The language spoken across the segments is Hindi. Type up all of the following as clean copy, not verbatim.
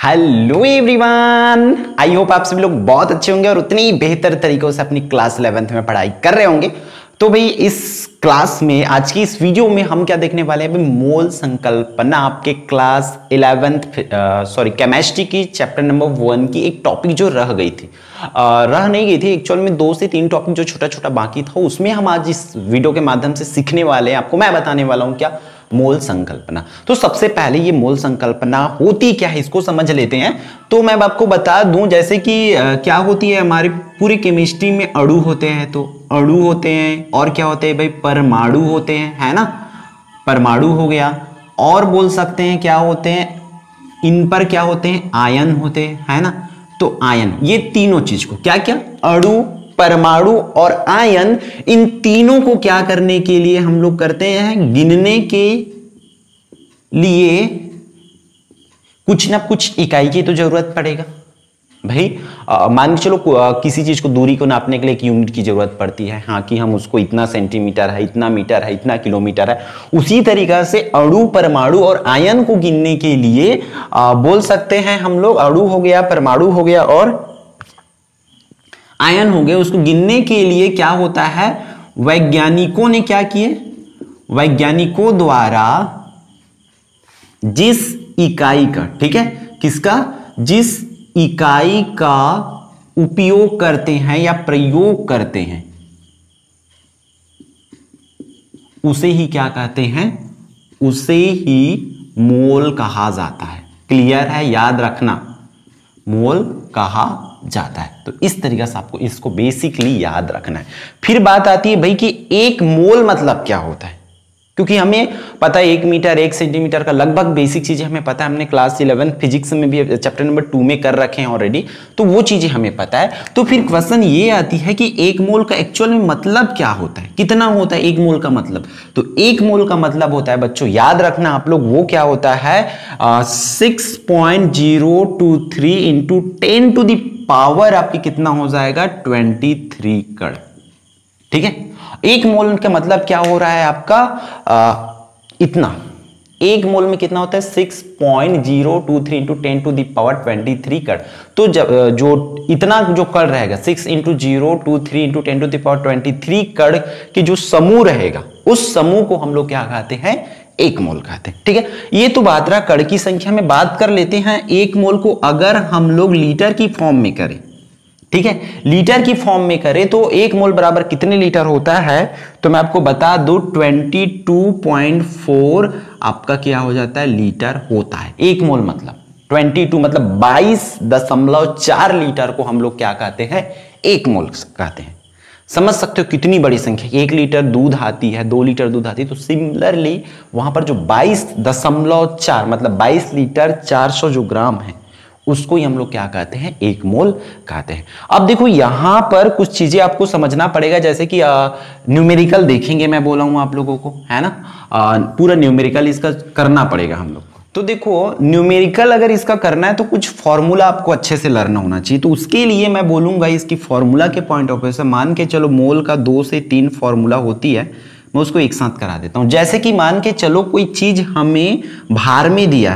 हेलो एवरीवन, आई होप आप सभी लोग बहुत अच्छे होंगे और उतने ही बेहतर तरीकों से अपनी क्लास 11th में पढ़ाई कर रहे होंगे। तो भाई इस क्लास में आज की इस वीडियो में हम क्या देखने वाले हैं भाई, मोल संकल्पना आपके क्लास 11th केमिस्ट्री की चैप्टर नंबर 1 की एक टॉपिक जो रह गई थी, रह नहीं गई थी एक्चुअल में 2 से 3 टॉपिक जो छोटा छोटा बाकी था, उसमें हम आज इस वीडियो के माध्यम से सीखने वाले हैं। आपको मैं बताने वाला हूं क्या, मोल संकल्पना। तो सबसे पहले ये मोल संकल्पना होती क्या है इसको समझ लेते हैं। तो मैं आपको बता दूं जैसे कि क्या होती है, हमारी पूरी केमिस्ट्री में अणु होते हैं, तो अणु होते हैं और क्या होते हैं भाई, परमाणु होते हैं, है ना। परमाणु हो गया, और बोल सकते हैं क्या होते हैं, इन पर क्या होते हैं, आयन होते हैं, है ना। तो आयन, ये तीनों चीज को क्या क्या, अणु, परमाणु और आयन, इन तीनों को क्या करने के लिए हम लोग करते हैं, गिनने के लिए कुछ ना कुछ इकाई की तो जरूरत पड़ेगा भाई। मान के चलो किसी चीज को, दूरी को नापने के लिए एक यूनिट की जरूरत पड़ती है, हाँ कि हम उसको इतना सेंटीमीटर है, इतना मीटर है, इतना किलोमीटर है। उसी तरीका से अणु, परमाणु और आयन को गिनने के लिए बोल सकते हैं हम लोग, अणु हो गया, परमाणु हो गया और आयन हो गए, उसको गिनने के लिए क्या होता है, वैज्ञानिकों ने क्या किए, वैज्ञानिकों द्वारा जिस इकाई का, ठीक है, किसका, जिस इकाई का उपयोग करते हैं या प्रयोग करते हैं उसे ही क्या कहते हैं, उसे ही मोल कहा जाता है। क्लियर है, याद रखना, मोल कहा जाता है। तो इस तरीके से आपको इसको बेसिकली याद रखना है। फिर बात आती है भाई कि एक मोल मतलब क्या होता है, क्योंकि हमें पता है 1 मीटर 1 सेंटीमीटर का लगभग बेसिक चीजें हमें पता है, हमने क्लास 11 फिजिक्स में भी चैप्टर नंबर 2 में कर रखे हैं ऑलरेडी, तो वो चीजें हमें पता है। तो फिर क्वेश्चन ये आती है कि एक मोल का एक्चुअल में मतलब क्या होता है, कितना होता है एक मोल का मतलब। तो एक मोल का मतलब होता है बच्चों, याद रखना आप लोग, वो क्या होता है 6.023 इंटू 10 टू द पावर आपकी कितना हो जाएगा, 23 कण। ठीक है, एक मोल का मतलब क्या हो रहा है आपका, इतना। एक मोल में कितना होता है, 6.023 इंटू 10 टू द पावर 23 कण। तो जो इतना जो कण रहेगा, 6 into 023 into 10 to the power 23 कण की जो समूह रहेगा, उस समूह को हम लोग क्या कहते हैं, एक मोल कहते हैं। ठीक है, ये तो बात रहा कण की संख्या में। बात कर लेते हैं एक मोल को अगर हम लोग लीटर की फॉर्म में करें, ठीक है, लीटर की फॉर्म में करें तो एक मोल बराबर कितने लीटर होता है, तो मैं आपको बता दूं 22.4 आपका क्या हो जाता है, लीटर होता है। एक मोल मतलब 22 मतलब 22.4 लीटर को हम लोग क्या कहते हैं, एक मोल कहते हैं। समझ सकते हो कितनी बड़ी संख्या, 1 लीटर दूध आती है, 2 लीटर दूध आती है, तो सिमिलरली वहां पर जो 22.4 मतलब 22 लीटर 400 जो ग्राम है, उसको ही हम लोग क्या कहते हैं, एक मोल कहते हैं। अब देखो यहां पर कुछ चीजें आपको समझना पड़ेगा, जैसे कि न्यूमेरिकल देखेंगे, मैं बोला हूं आप लोगों को, है ना, पूरा न्यूमेरिकल इसका करना पड़ेगा हम लोग को। तो देखो न्यूमेरिकल अगर इसका करना है तो कुछ फॉर्मूला आपको अच्छे से लर्न होना चाहिए। तो उसके लिए मैं बोलूंगा इसकी फॉर्मूला के पॉइंट ऑफ व्यू से, मान के चलो मोल का 2 से 3 फॉर्मूला होती है, मैं उसको एक साथ करा देता हूं। जैसे कि मान के चलो कोई चीज हमें भार में दिया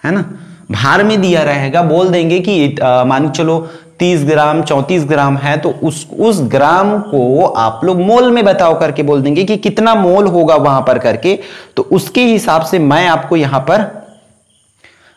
है ना, भार में दिया रहेगा, बोल देंगे कि मान के चलो 30 ग्राम 34 ग्राम है, तो उस ग्राम को आप लोग मोल में बताओ करके बोल देंगे कि कितना मोल होगा वहां पर करके। तो उसके हिसाब से मैं आपको यहां पर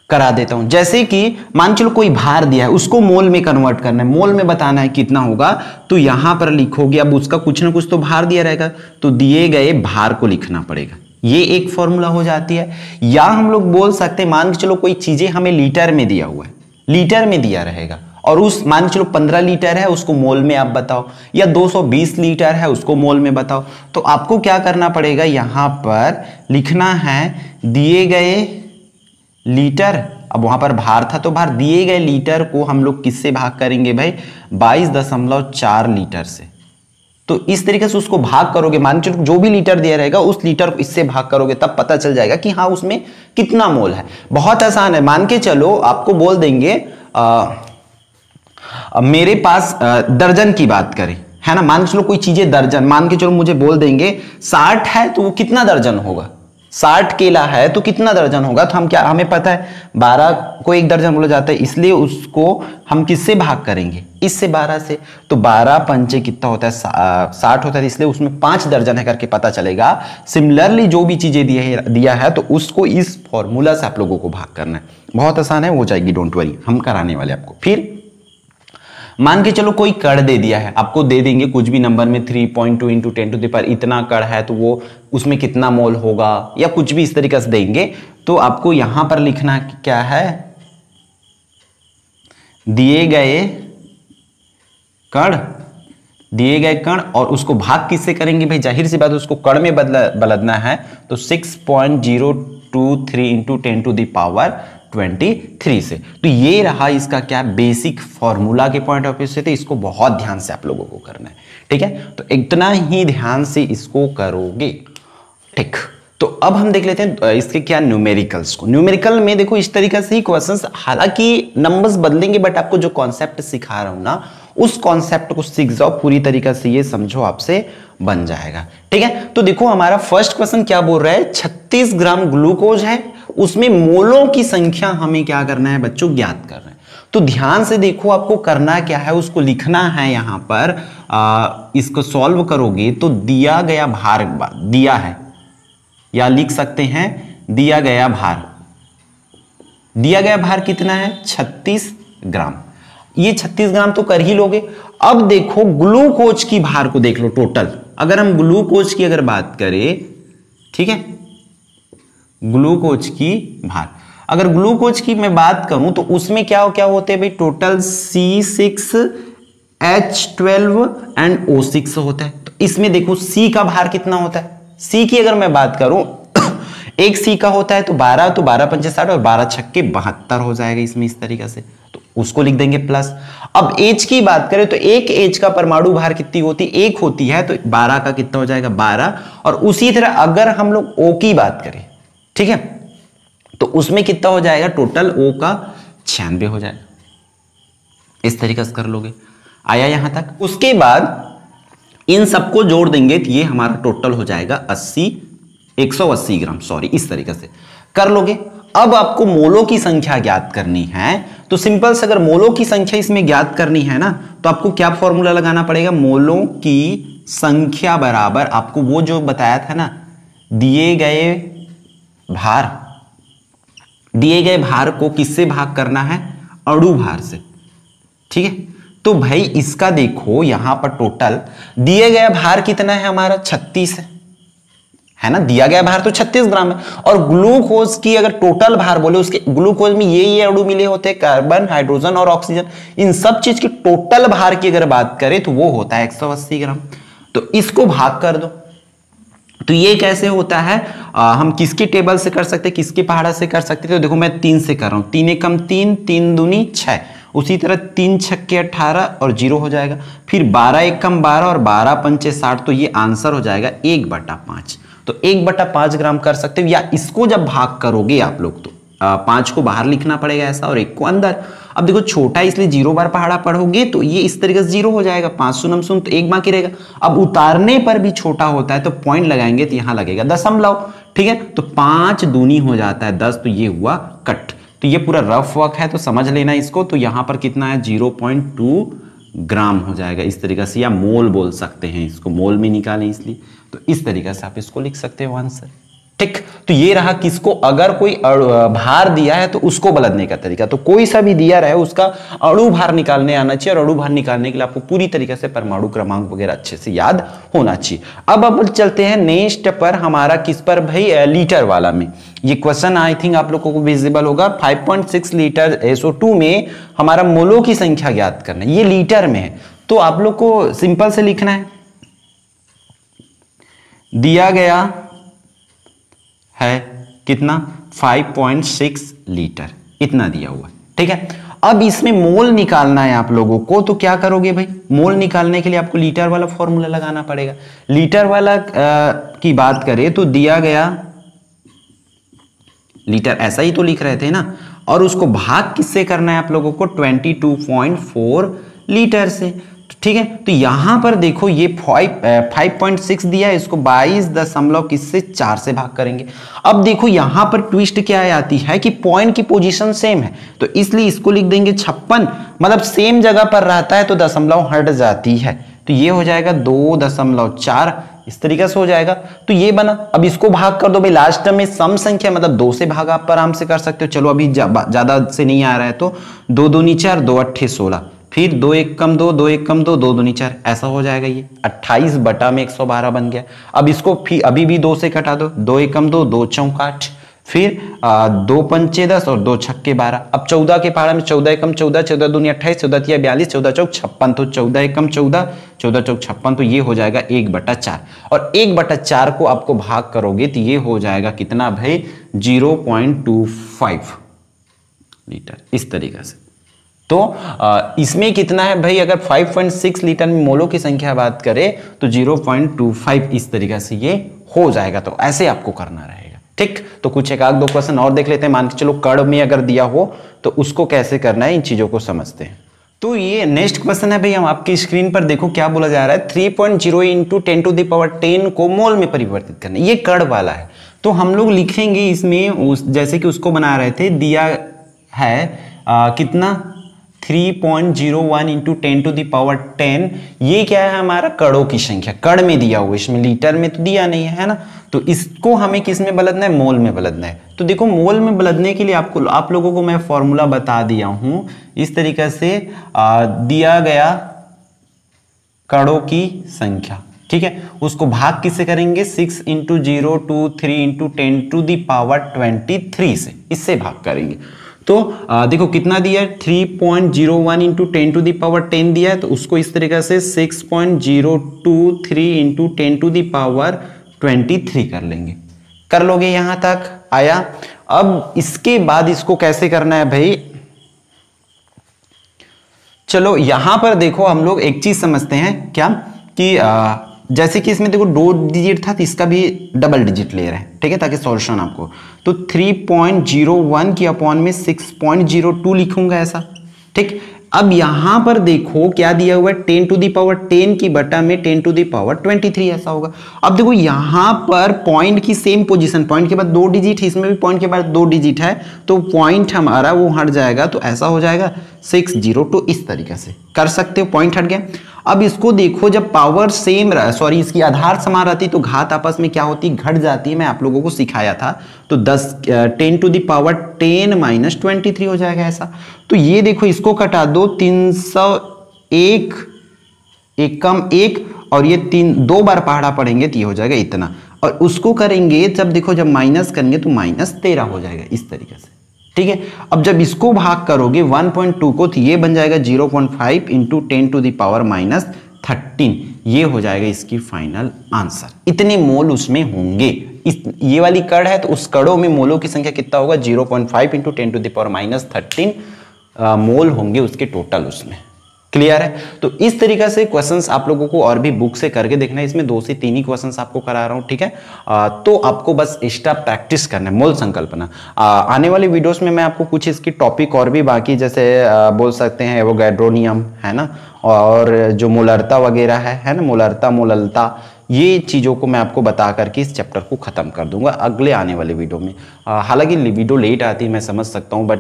करा देता हूं। जैसे कि मान चलो कोई भार दिया है, उसको मोल में कन्वर्ट करना है, मोल में बताना है कितना होगा, तो यहां पर लिखोगे, अब उसका कुछ ना कुछ तो भार दिया रहेगा, तो दिए गए भार को लिखना पड़ेगा। ये एक फॉर्मूला हो जाती है। या हम लोग बोल सकते हैं, मान के चलो कोई चीजें हमें लीटर में दिया हुआ है, लीटर में दिया रहेगा, और उस मान के चलो 15 लीटर है, उसको मोल में आप बताओ, या 220 लीटर है, उसको मोल में बताओ। तो आपको क्या करना पड़ेगा, यहां पर लिखना है दिए गए लीटर, अब वहां पर भार था तो भार, दिए गए लीटर को हम लोग किससे भाग करेंगे भाई, 22.4 लीटर से। तो इस तरीके से उसको भाग करोगे, मान चलो जो भी लीटर दिया रहेगा उस लीटर को इससे भाग करोगे, तब पता चल जाएगा कि हाँ उसमें कितना मोल है। बहुत आसान है, मान के चलो आपको बोल देंगे मेरे पास दर्जन की बात करें, है ना, मान के चलो कोई चीजें दर्जन, मान के चलो मुझे बोल देंगे 60 है, तो वो कितना दर्जन होगा, 60 केला है तो कितना दर्जन होगा, तो हम क्या, हमें पता है 12 को 1 दर्जन बोला जाता है, इसलिए उसको हम किससे भाग करेंगे, इससे 12 से। तो 12 पंचे कितना होता है 60 होता है, इसलिए उसमें 5 दर्जन है करके पता चलेगा। सिमिलरली जो भी चीजें दिया है तो उसको इस फॉर्मूला से आप लोगों को भाग करना है, बहुत आसान है, हो जाएगी, डोंट वरी, हम कराने वाले आपको। फिर मान के चलो कोई कण दे दिया है, आपको दे देंगे कुछ भी नंबर में 3.2 इंटू 10 टू द पावर इतना कण है तो वो उसमें कितना मोल होगा या कुछ भी इस तरीके से देंगे। तो आपको यहां पर लिखना क्या है, दिए गए कण और उसको भाग किससे करेंगे भाई, जाहिर सी बात उसको कण में बदलना है, तो 6.023 इंटू 10 टू द पावर 23 से। तो ये रहा इसका क्या बेसिक फॉर्मूला के पॉइंट ऑफ व्यू से, तो इसको बहुत ध्यान से आप लोगों को करना है, ठीक है। तो इतना ही ध्यान से इसको करोगे, ठीक। तो अब हम देख लेते हैं इसके क्या न्यूमेरिकल्स को। न्यूमेरिकल में देखो इस तरीके से ही क्वेश्चंस, हालांकि नंबर्स बदलेंगे बट आपको जो कॉन्सेप्ट सिखा रहा हूं ना उस कॉन्सेप्ट को सीख जाओ पूरी तरीके से, ये समझो आपसे बन जाएगा, ठीक है। तो देखो हमारा फर्स्ट क्वेश्चन क्या बोल रहा है, 36 ग्राम ग्लूकोज है, उसमें मोलों की संख्या हमें क्या करना है बच्चों, ज्ञात करना है। तो ध्यान से देखो आपको करना क्या है, उसको लिखना है यहां पर, इसको सॉल्व करोगे तो दिया गया भार दिया है, या लिख सकते हैं दिया गया भार कितना है 36 ग्राम। ये 36 ग्राम तो कर ही लोगे। अब देखो ग्लूकोज की भार को देख लो टोटल, अगर हम ग्लूकोज की अगर बात करें, ठीक है, ग्लूकोज की भार, अगर ग्लूकोज की मैं बात करूं तो उसमें क्या होते हैं भाई, टोटल C6H12 एंड O6 होता है। तो इसमें देखो C का भार कितना होता है, C की अगर मैं बात करूं एक C का होता है तो 12 पंचे 60 और 12 छक्के 72 हो जाएगा इसमें, इस तरीके से, तो उसको लिख देंगे प्लस। अब H की बात करें तो एक H का परमाणु भार कितनी होती है, 1 होती है, तो 12 का कितना हो जाएगा 12। और उसी तरह अगर हम लोग O की बात करें, ठीक है, तो उसमें कितना हो जाएगा, टोटल O का 96 हो जाएगा, इस तरीके से कर लोगे। आया यहां तक। उसके बाद इन सबको जोड़ देंगे तो ये हमारा टोटल हो जाएगा 180 ग्राम, सॉरी, इस तरीके से कर लोगे। अब आपको मोलों की संख्या ज्ञात करनी है, तो सिंपल से अगर मोलों की संख्या इसमें ज्ञात करनी है ना, तो आपको क्या फॉर्मूला लगाना पड़ेगा, मोलों की संख्या बराबर आपको वो जो बताया था ना, दिए गए भार को किससे भाग करना है, अणु भार से, ठीक है। तो भाई इसका देखो यहां पर टोटल दिए गया भार कितना है हमारा 36 है ना, दिया गया भार तो 36 ग्राम है। और ग्लूकोज की अगर टोटल भार बोले, उसके ग्लूकोज में ये अणु मिले होते हैं, कार्बन, हाइड्रोजन और ऑक्सीजन, इन सब चीज की टोटल भार की अगर बात करें तो वो होता है 180 ग्राम। तो इसको भाग कर दो। तो ये कैसे होता है, हम किसकी टेबल से कर सकते हैं, किसके पहाड़ा से कर सकते हैं, तो देखो मैं 3 से कर रहा हूं, 3 एकम 3, 3 दूनी 6, उसी तरह 3 छक्के 18 और 0 हो जाएगा, फिर 12 एकम 12 और 12 पंचे 60, तो ये आंसर हो जाएगा 1/5। तो 1/5 ग्राम कर सकते हो, या इसको जब भाग करोगे आप लोग तो 5 को बाहर लिखना पड़ेगा ऐसा और 1 को अंदर। अब देखो छोटा इसलिए 0 बार पहाड़ा पढ़ोगे तो ये इस तरीके से 0 हो जाएगा, 5 सुनम सुन तो 1 बाकी रहेगा। अब उतारने पर भी छोटा होता है तो पॉइंट लगाएंगे तो यहां लगेगा दशमलव, ठीक है। तो 5 दूनी हो जाता है 10, तो ये हुआ कट। तो ये पूरा रफ वर्क है तो समझ लेना इसको। तो यहां पर कितना है 0.2 ग्राम हो जाएगा इस तरीके से, या मोल बोल सकते हैं इसको, मोल में निकालें इसलिए। तो इस तरीके से आप इसको लिख सकते हो आंसर, ठीक। तो ये रहा किसको, अगर कोई भार दिया है तो उसको बदलने का तरीका। तो कोई सा भी दिया रहे उसका अणु भार निकालने आना चाहिए, और अणु भार निकालने के लिए आपको पूरी तरीके से परमाणु क्रमांक वगैरह अच्छे से याद होना चाहिए। अब चलते हैं नेक्स्ट पर, हमारा किस पर भाई, लीटर वाला में। ये क्वेश्चन आई थिंक आप लोगों को विजिबल होगा। 5.6 लीटर SO2 में हमारा मोलों की संख्या ज्ञात करना है, ये लीटर में है। तो आप लोग को सिंपल से लिखना है, दिया गया है कितना 5.6 लीटर, इतना दिया हुआ, ठीक है। अब इसमें मोल निकालना है आप लोगों को, तो क्या करोगे भाई, मोल निकालने के लिए आपको लीटर वाला फॉर्मूला लगाना पड़ेगा। लीटर वाला की बात करें तो दिया गया लीटर, ऐसा ही तो लिख रहे थे ना, और उसको भाग किससे करना है आप लोगों को, 22.4 लीटर से। ठीक है। तो यहां पर देखो ये 5.6 दिया है, इसको 22.4 से भाग करेंगे। अब देखो यहां पर ट्विस्ट क्या आती है कि पॉइंट की पोजीशन सेम है, तो इसलिए इसको लिख देंगे 56, मतलब सेम जगह पर रहता है तो दशमलव हट जाती है, तो ये हो जाएगा 2.4, इस तरीके से हो जाएगा। तो ये बना। अब इसको भाग कर दो भाई, लास्ट में सम संख्या मतलब 2 से भाग आप आराम से कर सकते हो। चलो अभी ज्यादा से नहीं आ रहा है तो 2 दूनी 4, 2 अट्ठे 16, फिर 2 1 कम 2, 2 1 कम 2, 2 दूनी 4, ऐसा हो जाएगा। ये 28/112 बन गया। अब इसको अभी भी 2 से कटा दो, 2 1 कम 2, 2 चौक 8, फिर 2 पंचे 10 और 2 छक्के 12। अब 14 के पहाड़ा में 14 एकम 14, 14 दूनी 28, 14 तिया 42, 14 चौक 56, तो 14 एकम 14, 14 चौक 56, तो ये हो जाएगा 1/4। और 1/4 को आपको भाग करोगे तो ये हो जाएगा कितना भाई, 0.25 लीटर, इस तरीके से। तो इसमें कितना है भाई, अगर 5.6 लीटर में मोलों की संख्या बात करें तो 0.25 इस तरीके से ये हो जाएगा। तो ऐसे आपको करना रहेगा, ठीक। तो कुछ एक आध 2 क्वेश्चन और देख लेते हैं। मान के चलो कड़ में अगर दिया हो तो उसको कैसे करना है, इन चीजों को समझते हैं। तो ये नेक्स्ट क्वेश्चन है भाई, हम आपकी स्क्रीन पर देखो क्या बोला जा रहा है, 3.0 इंटू 10⁻10 को मोल में परिवर्तित करना। ये कड़ वाला है, तो हम लोग लिखेंगे इसमें जैसे कि उसको बना रहे थे, दिया है कितना 3.01 इंटू 10⁻10, ये क्या है हमारा कड़ों की संख्या, कड़ में दिया हुआ, इसमें लीटर में तो दिया नहीं है ना। तो इसको हमें किस में बदलना है, मोल में बदलना है। तो देखो मोल में बदलने के लिए आप लोगों को मैं फॉर्मूला बता दिया हूं, इस तरीके से दिया गया कड़ों की संख्या, ठीक है, उसको भाग किससे करेंगे, 6 इंटू 0 2 3 इंटू 10⁻23 से, इससे भाग करेंगे। तो देखो कितना दिया है, 3.01 इंटू 10⁻10 दिया है, तो उसको इस तरीके से 6.023 इंटू 10⁻23 कर लेंगे। कर लोगे, यहां तक आया। अब इसके बाद इसको कैसे करना है भाई, चलो यहां पर देखो हम लोग एक चीज समझते हैं क्या, कि जैसे कि इसमें देखो 2 डिजिट था तो इसका भी डबल डिजिट ले रहे हैं, ठीक है, ताकि सॉल्यूशन आपको, तो 3.01 की अपॉन में 6.02 लिखूंगा ऐसा, ठीक। अब यहां पर देखो क्या दिया हुआ है, 10⁻10 की बटा में 10⁻23 ऐसा होगा। अब देखो यहां पर पॉइंट की सेम पोजीशन, पॉइंट के बाद 2 डिजिट, इसमें भी पॉइंट के बाद 2 डिजिट है, तो पॉइंट हमारा वो हट जाएगा, तो ऐसा हो जाएगा 602, इस तरीके से कर सकते हो, पॉइंट हट गया। अब इसको देखो, जब पावर सेम सॉरी इसकी आधार समान रहती तो घात आपस में क्या होती, घट जाती है, मैं आप लोगों को सिखाया था। तो 10⁻10 - 23 हो जाएगा ऐसा। तो ये देखो इसको कटा दो, 301 एकम 1, और ये 2 बार पहाड़ा पढ़ेंगे तो ये हो जाएगा इतना, और उसको करेंगे जब देखो जब माइनस करेंगे तो -13 हो जाएगा इस तरीके से, ठीक है। अब जब इसको भाग करोगे 1.2 को, तो ये बन जाएगा 0.5 इंटू 10⁻13, ये हो जाएगा इसकी फाइनल आंसर। इतने मोल उसमें होंगे। ये वाली कड़ है तो उस कड़ों में मोलों की संख्या कितना होगा, 0.5 इंटू 10⁻13 मोल होंगे उसके टोटल उसमें। क्लियर है। तो इस तरीके से क्वेश्चंस आप लोगों को और भी बुक से करके देखना है। इसमें 2 से 3 ही क्वेश्चंस आपको करा रहा हूं, ठीक है। तो आपको बस एक्स्ट्रा प्रैक्टिस करना है, मूल संकल्पना। आने वाले वीडियोस में मैं आपको कुछ इसकी टॉपिक और भी बाकी जैसे बोल सकते हैं एवोगैड्रो नियम है ना, और जो मोलरता वगैरह है ना, मोलरता मोललता, ये चीज़ों को मैं आपको बता करके इस चैप्टर को ख़त्म कर दूंगा अगले आने वाले वीडियो में। हालांकि वीडियो लेट आती है मैं समझ सकता हूँ, बट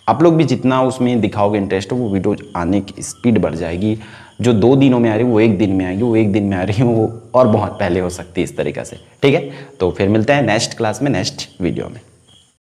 आप लोग भी जितना उसमें दिखाओगे इंटरेस्ट वो वीडियो आने की स्पीड बढ़ जाएगी। जो 2 दिनों में आ रही है वो 1 दिन में आएगी, वो 1 दिन में आ रही है वो और बहुत पहले हो सकती है, इस तरीके से, ठीक है। तो फिर मिलते हैं नेक्स्ट क्लास में नेक्स्ट वीडियो में।